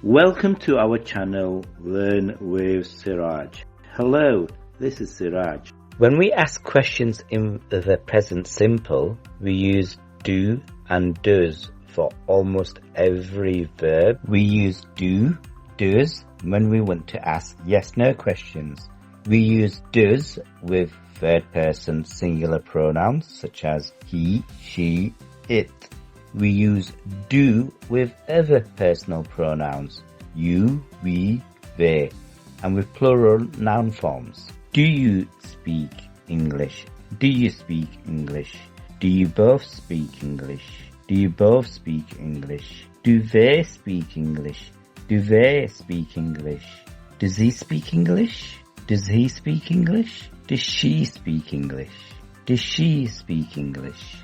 Welcome to our channel Learn with Siraj. Hello, this is Siraj. When we ask questions in the present simple, we use do and does for almost every verb. We use does when we want to ask yes-no questions. We use does with third person singular pronouns such as he, she, it. We use do with other personal pronouns, you, we, they, and with plural noun forms. Do you speak English? Do you speak English? Do you both speak English? Do you both speak English? Do they speak English? Do they speak English? Does he speak English? Does he speak English? Does she speak English? Does she speak English?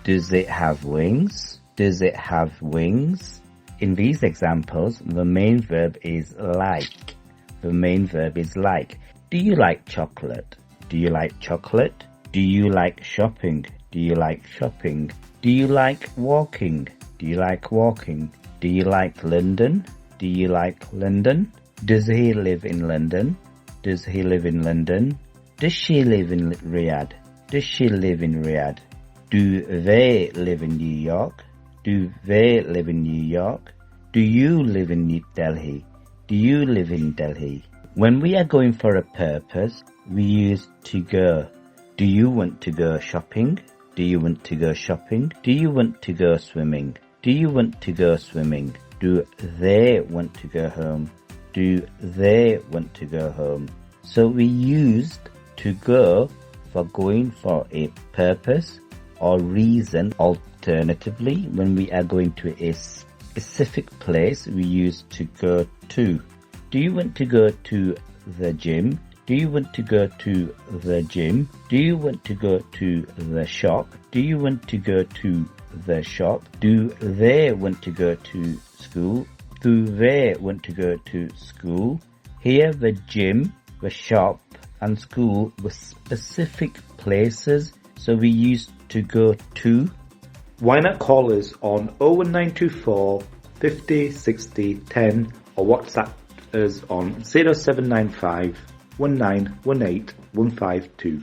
Does it have wings? Does it have wings? In these examples, the main verb is like. The main verb is like. Do you like chocolate? Do you like chocolate? Do you like shopping? Do you like shopping? Do you like walking? Do you like walking? Do you like London? Do you like London? Does he live in London? Does he live in London? Does she live in Riyadh? Does she live in Riyadh? Do they live in New York? Do they live in New York? Do you live in New Delhi? Do you live in Delhi? When we are going for a purpose, we use to go. Do you want to go shopping? Do you want to go shopping? Do you want to go swimming? Do you want to go swimming? Do they want to go home? Do they want to go home? So we used to go for going for a purpose or reason. Alternatively, when we are going to a specific place, we use to go to. Do you want to go to the gym? Do you want to go to the gym? Do you want to go to the shop? Do you want to go to the shop? Do they want to go to school? Do they want to go to school? Here, the gym, the shop, and school were specific places, so we used to go to. Why not call us on 01924 50 60 10 or WhatsApp us on 0795 1918 152.